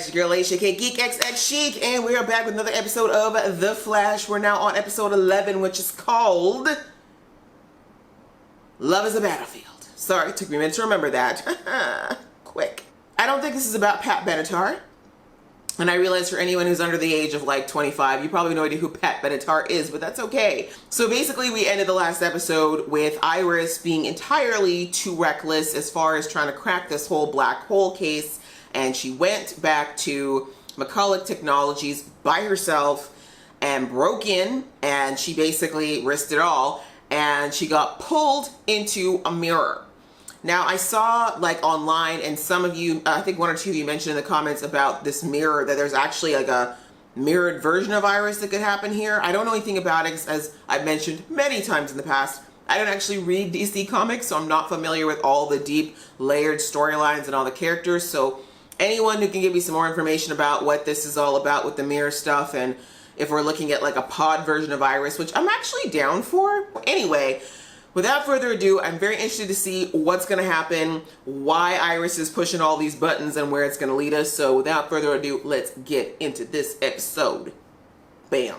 It's your girl Aisha, aka Geek XX Chic, and we are back with another episode of The Flash. We're now on episode 11, which is called Love is a Battlefield. Sorry, it took me a minute to remember that. Quick. I don't think this is about Pat Benatar. And I realize for anyone who's under the age of like 25, you probably have no idea who Pat Benatar is, but that's okay. So basically we ended the last episode with Iris being entirely too reckless as far as trying to crack this whole black hole case. And she went back to McCulloch Technologies by herself and broke in, and she basically risked it all. And she got pulled into a mirror. Now, I saw like online, and some of you, I think one or two of you mentioned in the comments about this mirror, that there's actually like a mirrored version of Iris that could happen here. I don't know anything about it, as I've mentioned many times in the past. I don't actually read DC Comics, so I'm not familiar with all the deep layered storylines and all the characters. So anyone who can give me some more information about what this is all about with the mirror stuff, and if we're looking at like a pod version of Iris, which I'm actually down for. Anyway, without further ado, I'm very interested to see what's going to happen, why Iris is pushing all these buttons, and where it's going to lead us. So without further ado, let's get into this episode. Bam.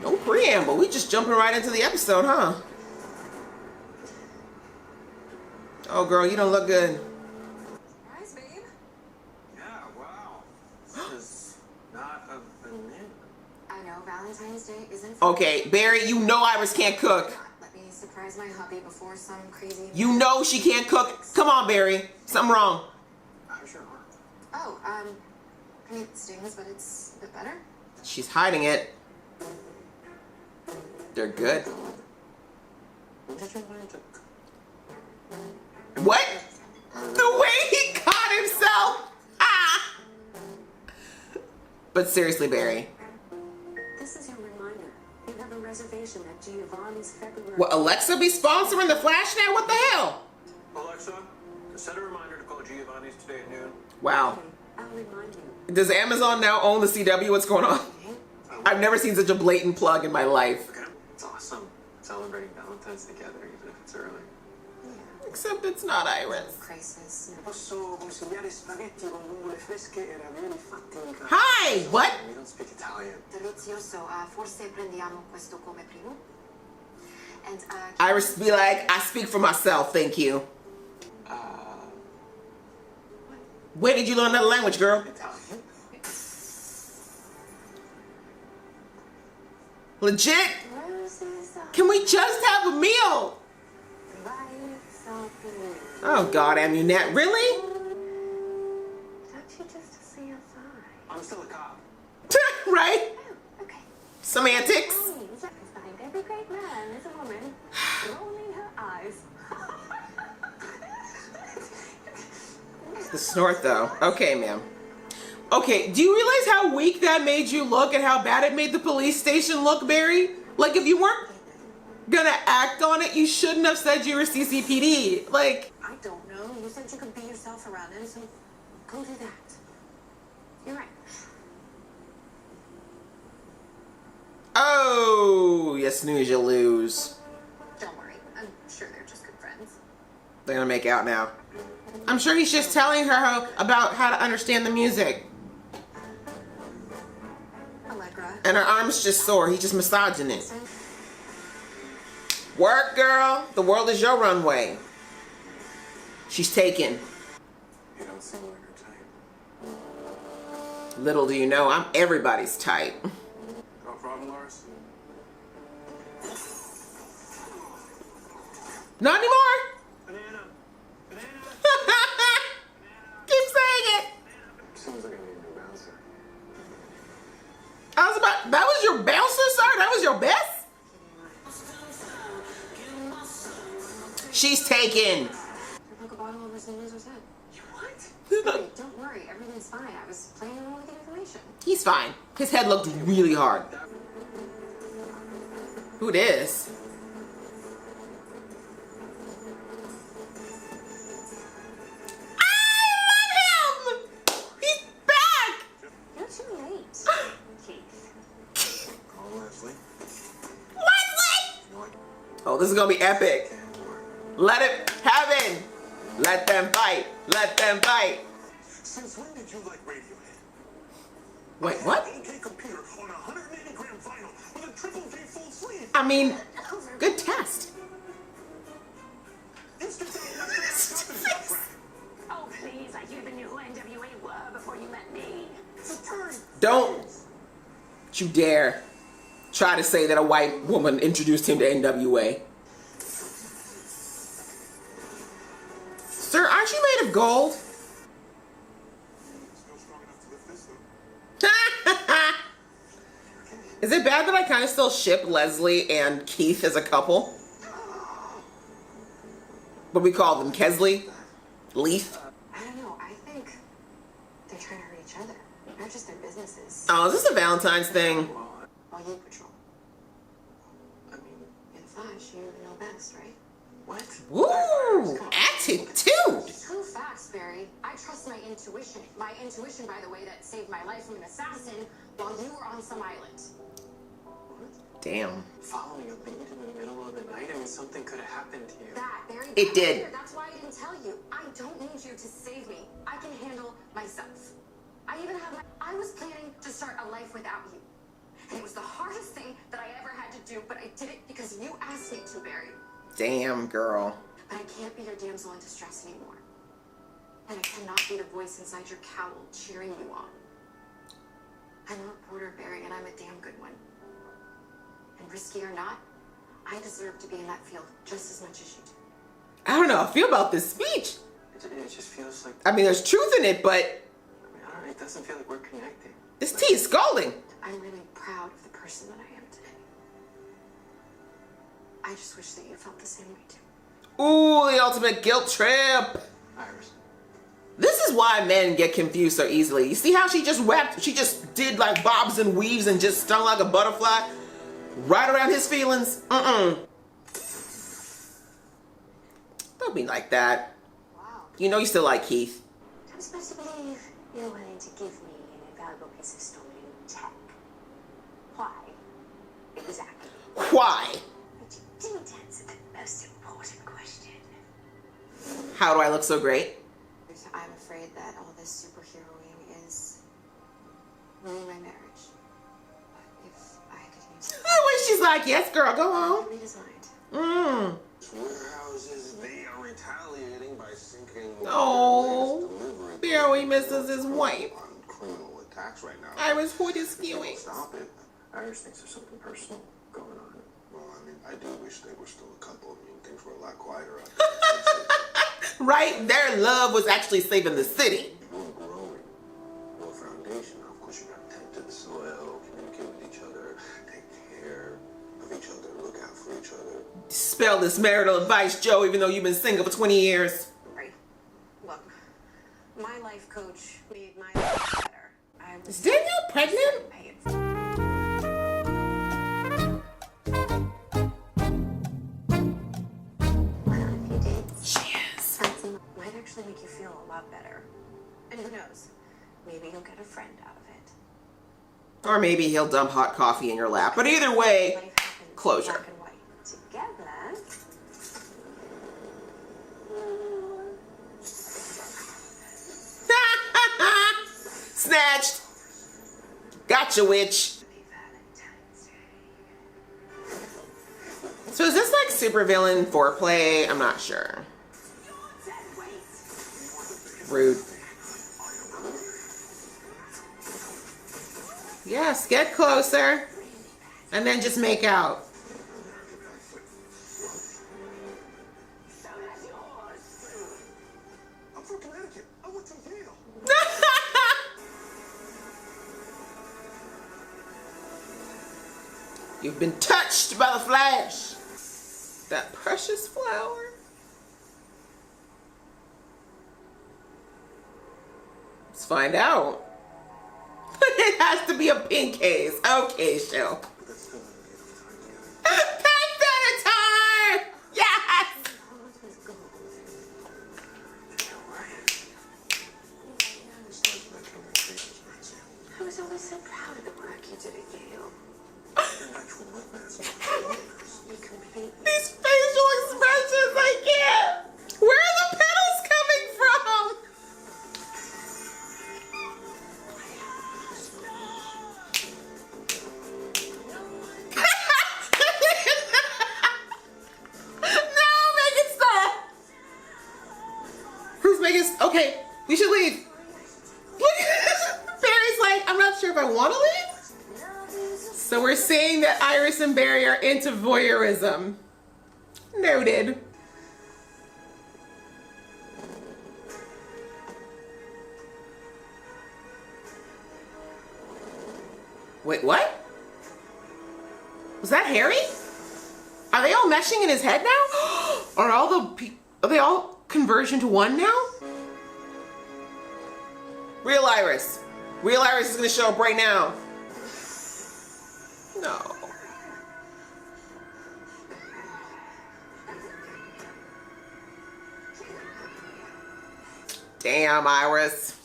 No preamble. We just jumping right into the episode, huh? Oh, girl, you don't look good. Nice, babe. Yeah, wow. This is not a banana. I know Valentine's Day isn't. Okay, Barry, you know Iris can't cook. Let me surprise my hubby before some crazy. You know she can't cook. Come on, Barry. Something wrong. How's your heart? Oh, I mean, it stings, but it's a bit better. She's hiding it. They're good. When did you learn to cook? What? The way he caught himself! Ah! But seriously, Barry. This is your reminder. You have a reservation at Giovanni's February. What, Alexa be sponsoring the Flash now? What the hell? Alexa, set a reminder to call Giovanni's today at noon. Wow. Okay, I'll remind you. Does Amazon now own the CW? What's going on? I've never seen such a blatant plug in my life. Okay. It's awesome. Celebrating Valentine's together, even if it's early. Except it's not Iris. Crisis. Posso consigliare spaghetti con vongole fresche e ravioli fatti in casa. Hi! What? We don't speak Italian. Delizioso. Forse prendiamo questo come primo. And Iris be like, I speak for myself, thank you. Where did you learn that language, girl? Italian? Legit? Roses are Can we just have a meal? lights are blue. Oh God, Amunette, really? Don't you just say a sigh? I'm still a cop. Right? Oh, okay. Semantics. Oh, because behind every great man is a woman rolling her eyes. The snort though. Okay, ma'am. Okay, do you realize how weak that made you look and how bad it made the police station look, Barry? Like, if you weren't gonna act on it, you shouldn't have said you were CCPD. Like, I don't know. You said you could be yourself around him, so go do that. You're right. oh, you snooze, you lose. don't worry. I'm sure they're just good friends. They're gonna make out now. I'm sure he's just telling her about how to understand the music. Allegra. And her arm's just sore. He's just massaging it. Work, girl. The world is your runway. She's taken. You don't seem like her type. Little do you know, I'm everybody's type. No problem, Lars? Not anymore. Banana. Banana. Keep saying it. Seems like I need a new bouncer. That was your bouncer, sir? That was your best? She's taken. I broke a bottle over Sneezer's head. You what? Hey, don't worry. Everything's fine. I was playing along with the information. He's fine. His head looked really hard. Who this? I love him! He's back! You're too late, Keith. Oh, Leslie. Wesley! You know what? Oh, this is gonna be epic. Let it happen. Let them fight. Let them fight. Since when did you like Radiohead? Wait, what? OK computer on a 180-gram vinyl with a triple K full sleeve. I mean, good test. Oh, please, I even knew who NWA were before you met me. Don't you dare try to say that a white woman introduced him to NWA. Sir, aren't you made of gold? Still strong enough to lift this, though. Is it bad that I kind of still ship Leslie and Keith as a couple? But we call them Kesley, Leith. I don't know. I think they're trying to hurt each other, not just their businesses. Oh, is this a Valentine's thing? While you patrol. I mean, In Flash, you know best, right? what? Woo! Attitude! True facts, Barry. I trust my intuition. My intuition, by the way, that saved my life from an assassin while you were on some island. Damn. Following a lead in the middle of the night? I mean, something could have happened to you. That, Barry. It did. That's why I didn't tell you. I don't need you to save me. I can handle myself. I was planning to start a life without you. And it was the hardest thing that I ever had to do, but I did it because you asked me to, Barry. Damn, girl. But I can't be your damsel in distress anymore. And I cannot be the voice inside your cowl cheering you on. I'm a reporter, Barry, and I'm a damn good one. And risky or not, I deserve to be in that field just as much as you do. I don't know how I feel about this speech. It just feels like, I mean, there's truth in it, but I mean, I don't know, it doesn't feel like we're connecting. this tea is scalding. I'm really proud of the person that I am today. I just wish that you felt the same way too. Ooh, the ultimate guilt trip. Iris. This is why men get confused so easily. You see how she just did like bobs and weaves and just stung like a butterfly right around his feelings? Don't be like that. Wow. You know you still like Keith. I'm supposed to believe you're willing to give me an invaluable piece of stolen tech. Why? Exactly. Why? But you didn't answer the most important question. How do I look so great? I'm afraid that all this superheroing is ruining my marriage. But if I could use it, Oh, when she's like, yes, girl, go on. redesigned. Warehouses, they are retaliating by sinking Oh, delivery Barry misses his wife. on criminal attacks right now. Iris Hood is skewing. Stop it. Iris thinks there's something personal going on. Well, I mean, I do wish they were still a couple. I mean, things were a lot quieter out there. Right? Their love was actually saving the city. We're growing. No foundation. Of course, you gotta tend to the soil, communicate with each other, take care of each other, look out for each other. Spell this marital advice, Joe, even though you've been single for 20 years. Right. Look, my life coach made my life better. I was Is Danielle pregnant? pay it forward. Went on a few dates. She is. Had some Might actually make you feel a lot better. And who knows? Maybe you'll get a friend out of it. Or maybe he'll dump hot coffee in your lap. But either way, Life happens in closure. black and white. Together. Snatched. Gotcha, witch. Valentine's Day. So is this like supervillain foreplay? I'm not sure. Rude. Yes, get closer. And then just make out. I'm from Connecticut. I went to Yale. You've been touched by the Flash. That precious flower. Let's find out. It has to be a pink case. Okay, Shell. But that's still not enough time together. Pet Benatar! Yes! Besides my communications, Nancy. I was always so proud of the work you did at Yale. You're an actual witness. You completely. These facial expressions, I can't. Where are the petals coming from? make us, okay, we should leave. Barry's like, I'm not sure if I want to leave. So we're saying that Iris and Barry are into voyeurism. Noted. Wait, what? Was that Harry? Are they all meshing in his head now? Are they all conversion to one now? Real Iris. Real Iris is gonna show up right now. No. Damn, Iris.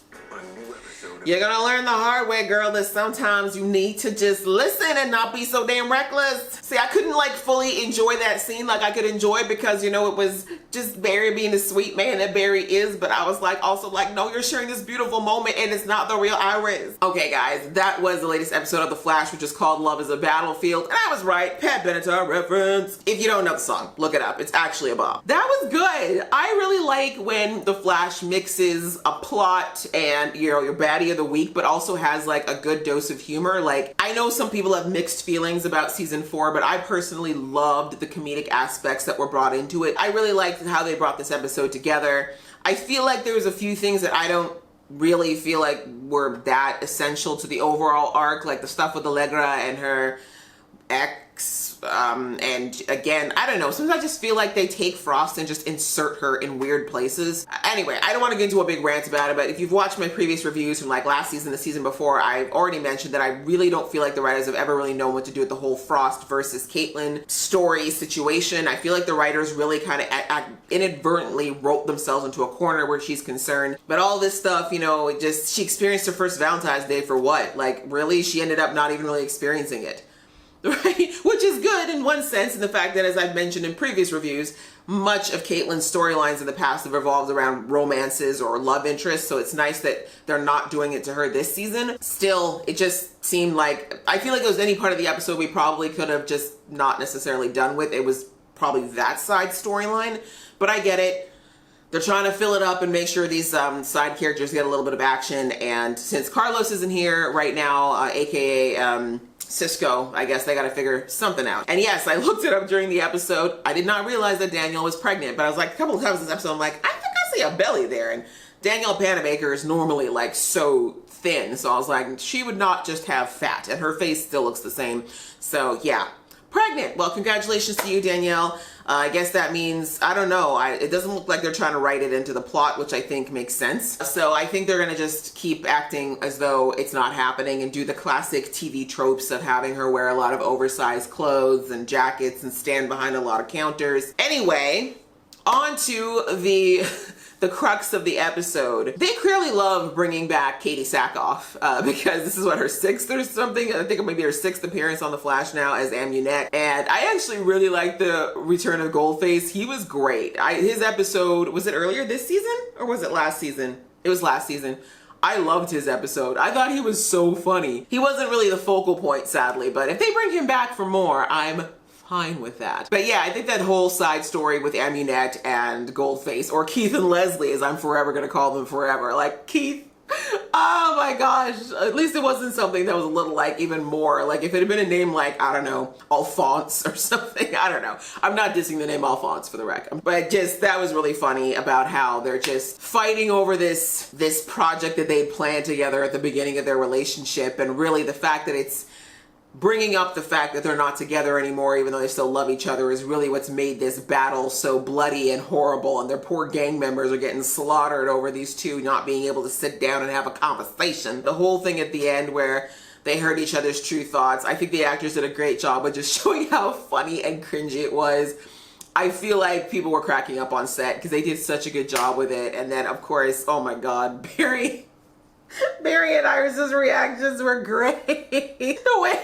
You're gonna learn the hard way, girl, that sometimes you need to just listen and not be so damn reckless. See, I couldn't like fully enjoy that scene like I could enjoy it because, you know, it was just Barry being the sweet man that Barry is, but I was like, also like, no, you're sharing this beautiful moment and it's not the real Iris. Okay, guys, that was the latest episode of The Flash, which is called Love is a Battlefield. And I was right, Pat Benatar reference. If you don't know the song, look it up. It's actually a bop. That was good. I really like when The Flash mixes a plot and, you know, your baddie of the week, but also has like a good dose of humor. Like, I know some people have mixed feelings about season 4, but I personally loved the comedic aspects that were brought into it. I really liked how they brought this episode together. I feel like there was a few things that I don't really feel like were that essential to the overall arc, like the stuff with Allegra and her ex, and again, I don't know, sometimes I just feel like they take Frost and just insert her in weird places. Anyway, I don't want to get into a big rant about it, but if you've watched my previous reviews from like last season, the season before, I've already mentioned that I really don't feel like the writers have ever really known what to do with the whole Frost versus Caitlin story situation. I feel like the writers really kind of inadvertently wrote themselves into a corner where she's concerned. But all this stuff, you know, it just, she experienced her first Valentine's Day for what? Like, really? She ended up not even really experiencing it. Right? Which is good in one sense, in the fact that, as I've mentioned in previous reviews, much of Caitlin's storylines in the past have revolved around romances or love interests, so it's nice that they're not doing it to her this season. Still, it just seemed like, I feel like it was any part of the episode we probably could have just not necessarily done with. It was probably that side storyline, but I get it. They're trying to fill it up and make sure these side characters get a little bit of action, and since Carlos isn't here right now, aka Cisco, I guess they gotta figure something out. And yes, I looked it up during the episode. I did not realize that Danielle was pregnant, but I was like, a couple of times in this episode, I'm like, I think I see a belly there. And Danielle Panabaker is normally like so thin, so I was like, she would not just have fat, and her face still looks the same. So yeah, pregnant. Well, congratulations to you, Danielle. I guess that means, I don't know, it doesn't look like they're trying to write it into the plot, which I think makes sense. So I think they're gonna just keep acting as though it's not happening and do the classic TV tropes of having her wear a lot of oversized clothes and jackets and stand behind a lot of counters. Anyway, on to the crux of the episode. They clearly love bringing back Katie Sackhoff because this is what, her 6th or something? I think it might be her 6th appearance on The Flash now as Amunette. And I actually really like the return of Goldface. He was great. His episode, was it earlier this season or was it last season? It was last season. I loved his episode. I thought he was so funny. He wasn't really the focal point, sadly, but if they bring him back for more, I'm fine with that. But yeah, I think that whole side story with Amunette and Goldface, or Keith and Leslie, as I'm forever gonna call them forever. Like, Keith, oh my gosh, at least it wasn't something that was a little like even more, like if it had been a name like, I don't know, Alphonse or something, I don't know. I'm not dissing the name Alphonse for the record, but just, that was really funny about how they're just fighting over this project that they planned together at the beginning of their relationship, and really the fact that it's bringing up the fact that they're not together anymore, even though they still love each other, is really what's made this battle so bloody and horrible, and their poor gang members are getting slaughtered over these two not being able to sit down and have a conversation. The whole thing at the end where they heard each other's true thoughts, I think the actors did a great job of just showing how funny and cringy it was. I feel like people were cracking up on set because they did such a good job with it. And then, of course, oh my god, Barry and Iris's reactions were great. The way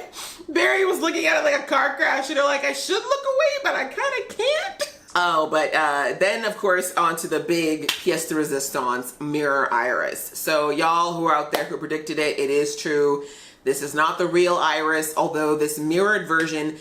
Barry was looking at it like a car crash, you know, like, I should look away, but I kind of can't. Oh, but then, of course, on to the big pièce de résistance, Mirror Iris. So y'all who are out there who predicted it, it is true. This is not the real Iris, although this mirrored version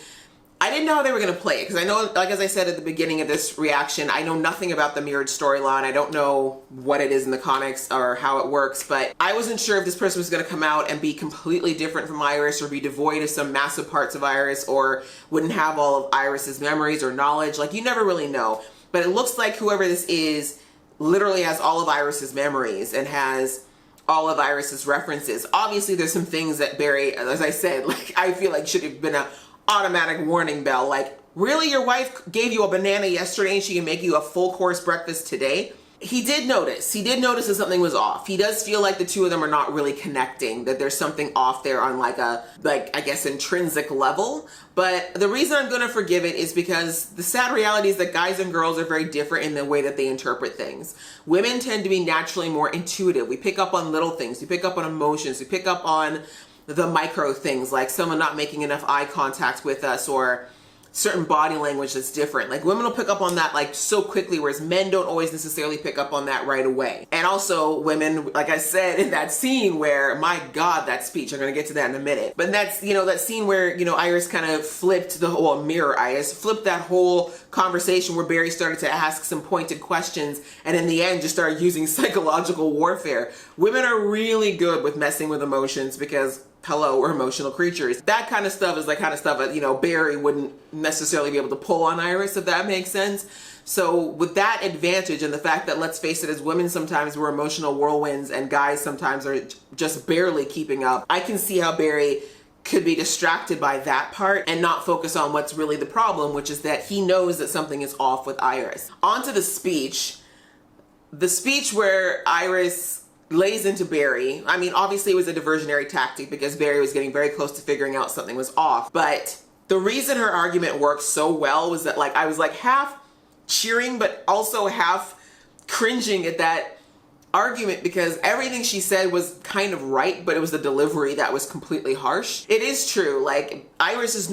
I didn't know how they were going to play it because I know, like as I said at the beginning of this reaction, I know nothing about the mirrored storyline. I don't know what it is in the comics or how it works, but I wasn't sure if this person was going to come out and be completely different from Iris or be devoid of some massive parts of Iris or wouldn't have all of Iris's memories or knowledge. Like, you never really know. But it looks like whoever this is literally has all of Iris's memories and has all of Iris's references. Obviously, there's some things that Barry, as I said, like I feel like should have been a automatic warning bell. Like, really, your wife gave you a banana yesterday and she can make you a full course breakfast today? He did notice that something was off. He does feel like the two of them are not really connecting, that there's something off there on like I guess intrinsic level. But the reason I'm gonna forgive it is because the sad reality is that guys and girls are very different in the way that they interpret things. Women tend to be naturally more intuitive. We pick up on little things, we pick up on emotions, we pick up on the micro things, like someone not making enough eye contact with us or certain body language that's different. Like, women will pick up on that like so quickly, whereas men don't always necessarily pick up on that right away. And also women, like I said, in that scene where, my God, that speech, I'm gonna get to that in a minute. But that's, you know, that scene where, you know, Iris kind of flipped the whole, mirror Iris, flipped that whole conversation where Barry started to ask some pointed questions and in the end just started using psychological warfare. Women are really good with messing with emotions because, hello, we're emotional creatures. That kind of stuff is the kind of stuff that, you know, Barry wouldn't necessarily be able to pull on Iris, if that makes sense. So with that advantage and the fact that, let's face it, as women sometimes we're emotional whirlwinds and guys sometimes are just barely keeping up, I can see how Barry could be distracted by that part and not focus on what's really the problem, which is that he knows that something is off with Iris. On to the speech. The speech where Iris lays into Barry. I mean, obviously it was a diversionary tactic because Barry was getting very close to figuring out something was off. But the reason her argument worked so well was that, like, I was like half cheering but also half cringing at that argument because everything she said was kind of right, but it was the delivery that was completely harsh. It is true, like, Iris is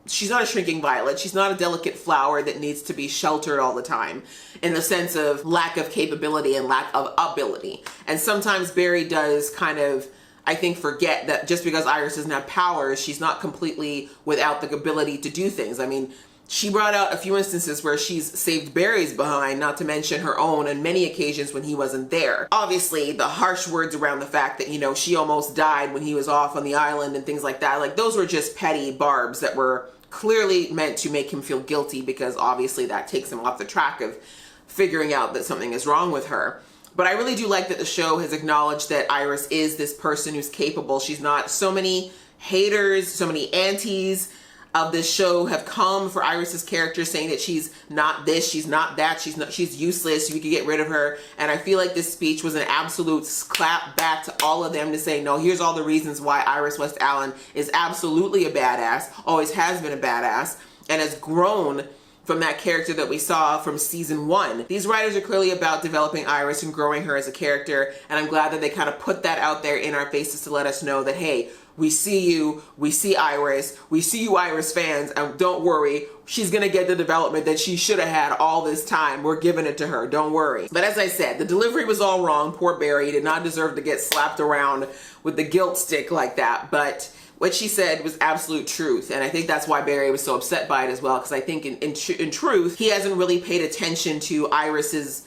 she's not a shrinking violet. She's not a delicate flower that needs to be sheltered all the time in the sense of lack of capability and lack of ability. And sometimes Barry does kind of, I think, forget that just because Iris doesn't have powers, she's not completely without the ability to do things. I mean, she brought out a few instances where she's saved Barry's behind, not to mention her own, on many occasions when he wasn't there. Obviously, the harsh words around the fact that, you know, she almost died when he was off on the island and things like that, like, those were just petty barbs that were clearly meant to make him feel guilty because obviously that takes him off the track of figuring out that something is wrong with her. But I really do like that the show has acknowledged that Iris is this person who's capable. She's not, so many haters, so many antis of this show have come for Iris's character saying that she's not this, she's not that, she's useless, you could get rid of her. And I feel like this speech was an absolute clap back to all of them to say, no, here's all the reasons why Iris West Allen is absolutely a badass, always has been a badass, and has grown from that character that we saw from season 1. These writers are clearly about developing Iris and growing her as a character, and I'm glad that they kind of put that out there in our faces to let us know that, hey, we see you, we see Iris, we see you Iris fans, and don't worry, she's gonna get the development that she should have had all this time. We're giving it to her, don't worry. But as I said, the delivery was all wrong. Poor Barry did not deserve to get slapped around with the guilt stick like that, but what she said was absolute truth, and I think that's why Barry was so upset by it as well, because I think in truth, he hasn't really paid attention to Iris's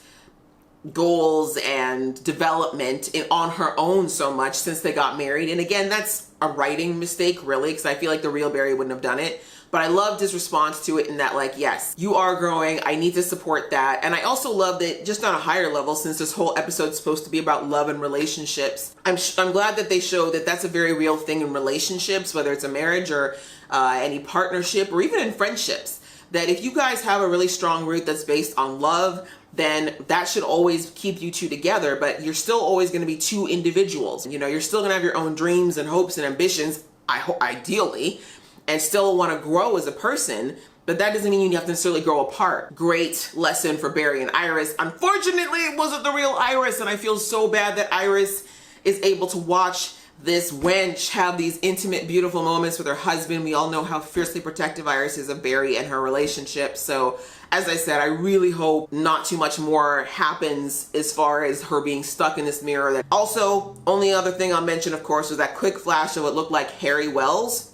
goals and development on her own so much since they got married. And again, that's a writing mistake, really, because I feel like the real Barry wouldn't have done it. But I loved his response to it in that, like, yes, you are growing, I need to support that. And I also love that just on a higher level, since this whole episode is supposed to be about love and relationships, I'm glad that they show that that's a very real thing in relationships, whether it's a marriage or any partnership or even in friendships, that if you guys have a really strong root that's based on love, then that should always keep you two together, but you're still always going to be two individuals. You know, you're still going to have your own dreams and hopes and ambitions, ideally, and still want to grow as a person, but that doesn't mean you have to necessarily grow apart. Great lesson for Barry and Iris. Unfortunately, it wasn't the real Iris, and I feel so bad that Iris is able to watch this wench have these intimate, beautiful moments with her husband. We all know how fiercely protective Iris is of Barry and her relationship. So, as I said, I really hope not too much more happens as far as her being stuck in this mirror. Also, only other thing I'll mention, of course, was that quick flash of what looked like Harry Wells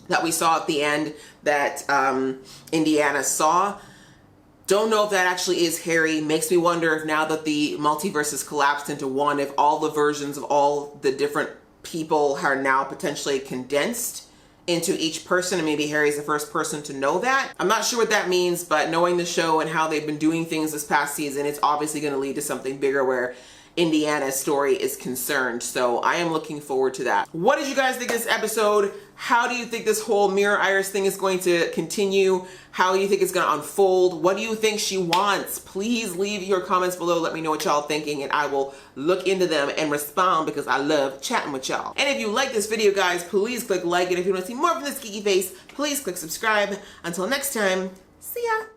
that we saw at the end that Indiana saw. Don't know if that actually is Harry. Makes me wonder if now that the multiverse has collapsed into one, if all the versions of all the different people are now potentially condensed into each person, and maybe Harry's the first person to know that. I'm not sure what that means, but knowing the show and how they've been doing things this past season, it's obviously going to lead to something bigger where Indiana's story is concerned. So I am looking forward to that. What did you guys think of this episode? How do you think this whole Mirror Iris thing is going to continue? How do you think it's going to unfold? What do you think she wants? Please leave your comments below. Let me know what y'all thinking, and I will look into them and respond because I love chatting with y'all. And if you like this video, guys, please click like it. If you want to see more from this geeky face, please click subscribe. Until next time, see ya.